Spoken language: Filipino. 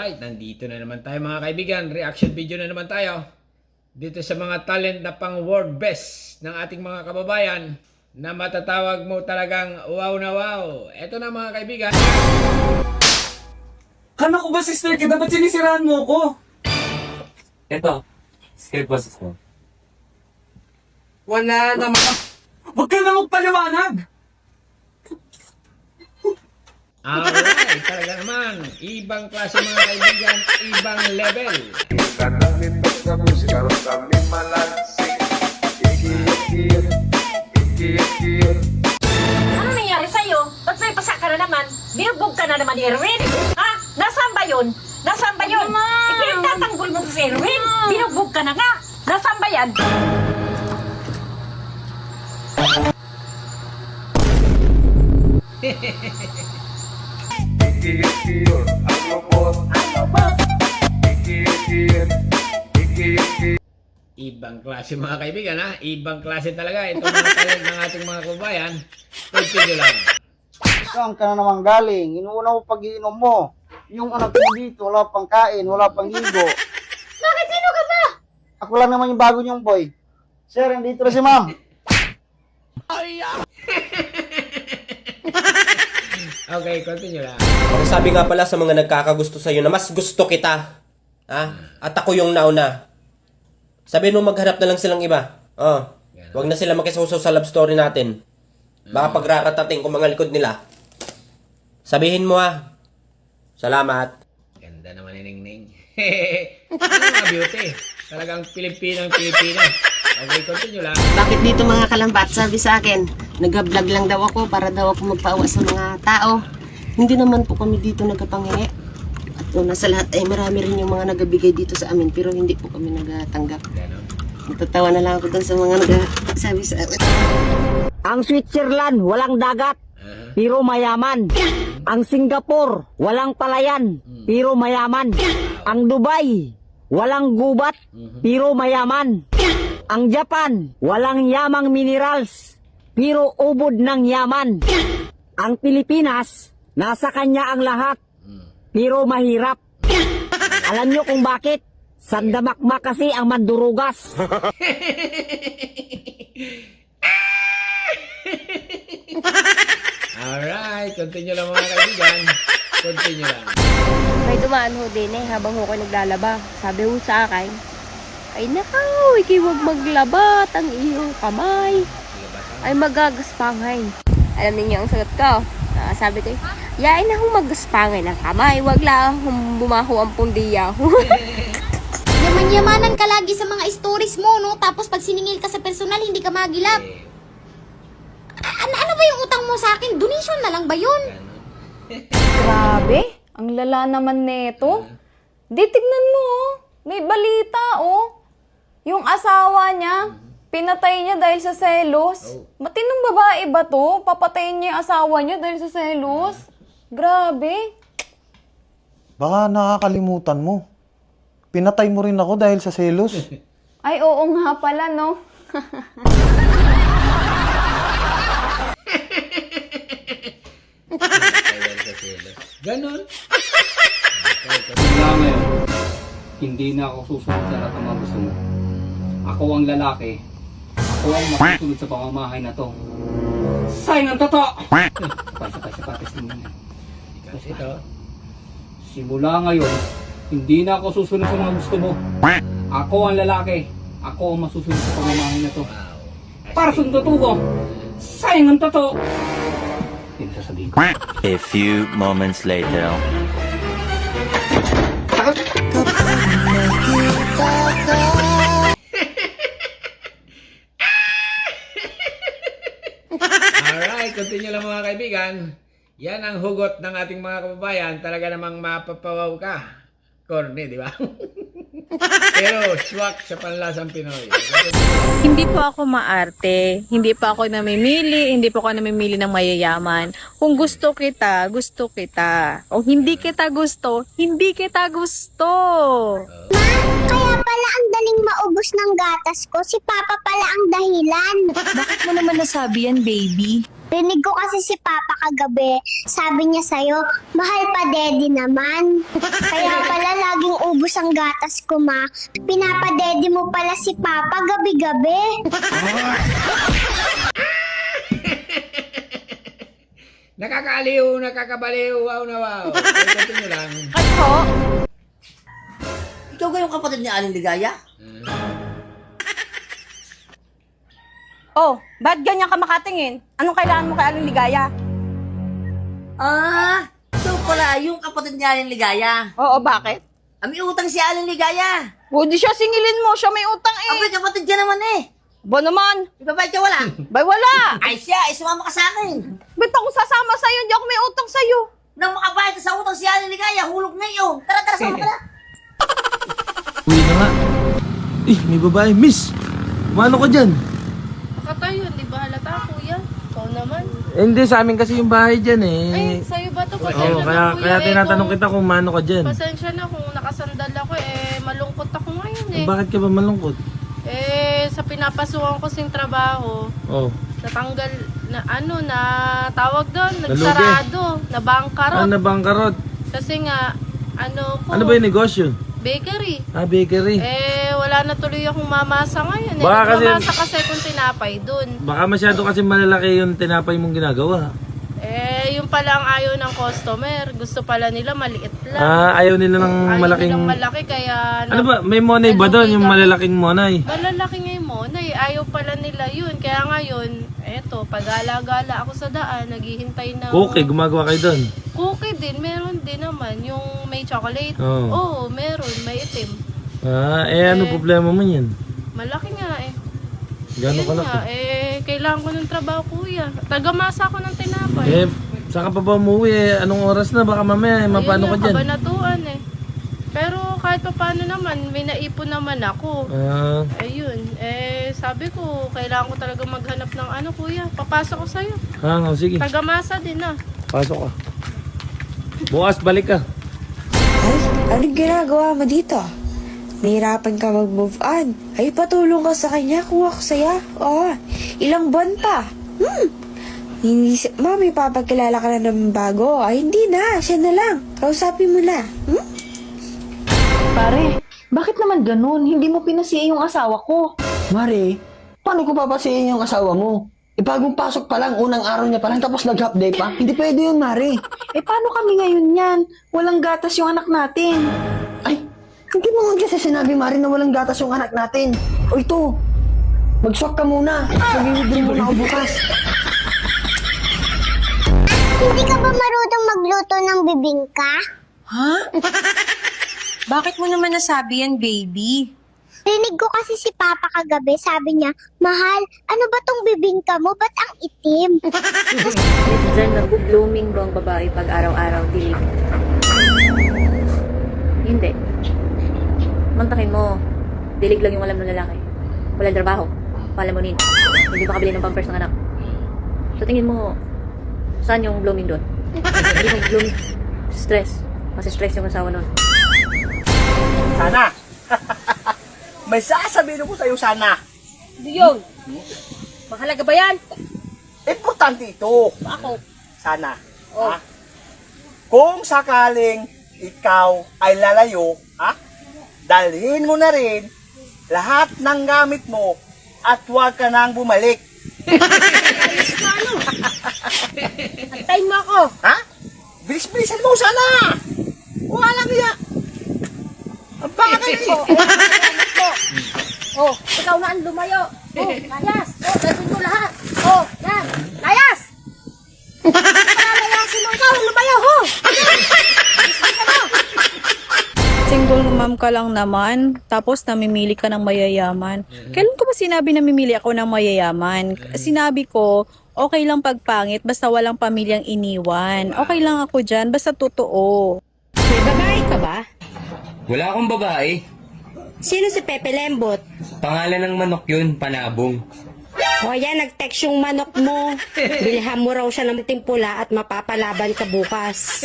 Right, nandito na naman tayo mga kaibigan. Reaction video na naman tayo. Dito sa mga talent na pang world best ng ating mga kababayan na matatawag mo talagang wow na wow. Eto na mga kaibigan. Kano ko ba sister kita? Ba't sinisiraan mo ko? Eto, scared ba sister? Wala naman. Huwag ka na magpaliwanag! Alright, talaga naman. Ibang klase mga kaibigan, ibang level. Ano nangyari sa'yo? Ba't may pasa ka na naman? Binugbog ka na naman ni Erwin? Ha? Nasaan ba yun? Nasaan ba yun? Ipinagtatanggol mo sa si Erwin? Binugbog ka na nga. Nasaan ba yan? Ibang klase mga kaibigan ha. Ibang klase talaga. Itong mga talent ng ating mga kababayan. Continue lang. Saan ka na naman galing? Inuuna mo pag-iinom mo. Yung anak ko dito, wala pang kain, wala pang ligo. Bakit sino ka ba? Ako lang naman yung bago niyong boy. Sir, nandito na si ma'am. Okay, continue lang. Ang sabi nga pala sa mga nagkakagusto sa'yo na mas gusto kita. Ha? At ako yung nauna. Sabihin mo maghanap na lang silang iba. Oh. Huwag na sila makisusaw sa love story natin. Baka pagraratating kung mga likod nila. Sabihin mo ha. Salamat. Ganda naman ni Ningning. Ano mga beauty? Talagang Pilipinang-Pilipina. Okay, continue lang. Bakit dito mga kalambat? Sabi sa akin, nag-vlog lang daw ako para daw ako magpaawa sa mga tao. Hindi naman po kami dito nagkapanghingi. At una sa lahat ay marami rin yung mga nagabigay dito sa amin pero hindi po kami nagatanggap. Ganon. Natatawa na lang ako dun sa mga nagsabi sa akin. Ang Switzerland, walang dagat, pero mayaman. Ang Singapore, walang palayan, pero mayaman. Ang Dubai, walang gubat, pero mayaman. Ang Japan, walang yamang minerals, pero ubod ng yaman. Ang Pilipinas, nasa kanya ang lahat, pero mahirap. Alam nyo kung bakit? Sandamakmak kasi ang mandurugas. Alright, continue lang mga kaibigan. Continue lang. May dumaan ho din habang ho ko naglalaba. Sabi ho sa akin, ay nakaw, ikay huwag maglabat ang iyong kamay. Ay magagaspangay. Alam niyo ang sagot ko. Sabi ko, yain na hong maggaspangay ng kamay. Huwag lang bumaho ang pundiya. Yaman-yamanan ka lagi sa mga stories mo, no? Tapos pag siningil ka sa personal, hindi ka magilap. Ano ba yung utang mo sa akin? Donation na lang ba yun? Grabe, ang lala naman neto. Di tignan mo, oh. May balita, oh. Yung asawa niya, pinatay niya dahil sa selos. Matinong babae ba to? Papatayin niya yung asawa niya dahil sa selos? Grabe. Baka nakakalimutan mo. Pinatay mo rin ako dahil sa selos. Ay, oo nga pala, no? Ganon. Mula ngayon, hindi na ako susunod sa lahat ng mga gusto mo. Ako ang lalaki. Ako ang masusunod sa pamamahay na to. Sayang ang totoo! Sabay sa testimony. Ito. Simula ngayon, hindi na ako susunod sa mga gusto mo. Ako ang lalaki. Ako ang masusunod sa pamamahay na to. Para sa totoo ko, sayang ang totoo! Hindi sasabihin ko. A few moments later. Alright, continue lang mga kaibigan. Yan ang hugot ng ating mga kababayan. Talaga namang mapapawaw ka. Corny, di ba? Pero swak sa panlasang Pinoy. Hindi po ako maarte, hindi po ako namimili, hindi po ako namimili ng mayayaman. Kung gusto kita, gusto kita. Kung hindi kita gusto, hindi kita gusto. Kaya pala ang daling maubos ng gatas ko. Si Papa pala ang dahilan. Bakit mo naman nasabi yan, baby? Rinig ko kasi si Papa kagabi. Sabi niya sa'yo, mahal pa Daddy naman. Kaya pala laging ubos ang gatas ko, ma. Pinapadaddy mo pala si Papa gabi-gabi. Nakakaaliw, nakakabaliw, wow na wow. Continue lang. Ikaw ba yung kapatid ni Aling Ligaya? Oh, ba't ganyan ka makatingin? Anong kailangan mo kay Aling Ligaya? Ah, ito pala yung kapatid ni Aling Ligaya. Oo, bakit? May utang si Aling Ligaya. O, di siya singilin mo. Siya may utang eh. Abay, kapatid ka naman eh. Ba naman? Ibabayad ka wala? Bay, wala. Ay siya, sumama ka sa akin. Ba't ako sasama sa'yo? Hindi ako may utang sa'yo. Nang makabayad ka sa utang si Aling Ligaya, hulog na yun. Tara, tara, sama ka na. Uwi na nga. May babae. Miss, umano ka dyan? Nakatayo, di ba halata, kuya? Ikaw naman. Hindi, sa amin kasi yung bahay dyan eh. Ay, sa'yo ba to? Pasensya Oo, na, kuya. kaya tinatanong kita kung umano ka dyan. Pasensya na kung nakasandal ako malungkot ako ngayon Bakit ka ba malungkot? Sa pinapasukan ko sing trabaho, Oh. natanggal na na tawag doon, Nalugi. nagsarado, nabangkarot. Nabangkarot. Kasi nga, Ano ba yung negosyo? bakery. Bakery. Wala na tuloy akong mamasa ngayon. Baka kasi- Nagmamasa kasi kung tinapay dun. Baka masyado kasi malalaki yung tinapay mong ginagawa. Yung pala ang ayaw ng customer. Gusto pala nila maliit lang. Ayaw nila ng Ayaw malaking... nilang malaki kaya... Ano ba? May monay ba doon? Yung malalaking monay? Malalaki nga yung monay. Ayaw pala nila yun. Kaya ngayon, eto, pag-gala-gala ako sa daan, naghihintay ng... Okay, gumagawa kayo doon. Cookie din. Meron din naman. Yung may chocolate. Oo. Oo, meron. May itim. Ano problema mo yan? Malaki nga eh. Gano'n Yun kalaki? nga, kailangan ko ng trabaho, kuya. Tagamasa ako ng tinapay. Saan ka pa ba umuwi? Anong oras na? Baka mamaya, mapano ka dyan? Kabanatuan eh. Pero kahit pa paano naman, may naipon naman ako. Ayun, sabi ko, kailangan ko talaga maghanap ng kuya. Papasok ko sa'yo. Sige. Tagamasa din ah. Pasok ka. Bukas, balik ka. Anong ginagawa mo dito? Nahirapan ka mag-move on. Ay, patulong ka sa kanya kung ako saya. Ilang buwan pa. Inisip mo, may papagkilala ka na naman bago. Ay, hindi na. Siya na lang. Kausapin mo na. Pare, bakit naman ganun? Hindi mo pinasiya yung asawa ko. Mare, paano ko papasihin yung asawa mo? Bagong pasok pa lang, unang araw niya pa lang, tapos nag-half day pa. Hindi pwede yun, Mare. Paano kami ngayon yan? Walang gatas yung anak natin. Ay, hindi mo nga kasi sinabi, Mare, na walang gatas yung anak natin. O ito, mag-swak ka muna. Mag-withdraw muna ako bukas. Hindi ka ba marunong magluto ng bibingka? Ha? Bakit mo naman nasabi yan, baby? Rinig ko kasi si Papa kagabi, sabi niya, mahal, ano ba tong bibingka mo? Ba't ang itim? Diyan nag-blooming ba ang babae pag araw-araw dilig? Hindi. Mantakin mo, dilig lang yung alam ng lalaki. Walang trabaho, palamunin, hindi makabili ng pampers ng anak. So tingin mo, saan yung blooming doon? Hindi mo blooming. Stress. Kasi stress yung asawa nun. Sana! May sasabihin ko sa'yo sana. Hindi yun. Mahalaga ba yan? Importante ito. Ako. Sana. Ha? Kung sakaling ikaw ay lalayo, dalhin mo na rin lahat ng gamit mo at huwag ka nang bumalik. Antayin mo ako. Ha? Bilis-bilisan mo sana. Wala kaya. Ang bakal Ikaw na ang lumayo. Layas. Dalhin mo lahat. Yan. Layas. Lalayasin mo ikaw. Lumayo, Single mom ka lang naman, tapos namimili ka ng mayayaman. Kailan ko ba sinabi na mimili ako ng mayayaman? Sinabi ko, okay lang pagpangit, basta walang pamilyang iniwan. Okay lang ako dyan, basta totoo. May babae ka ba? Wala akong babae. Sino si Pepe Lembot? Pangalan ng manok yun, Panabong. O yan, nag-text yung manok mo. Bilhan mo raw siya ng timpula at mapapalaban ka bukas.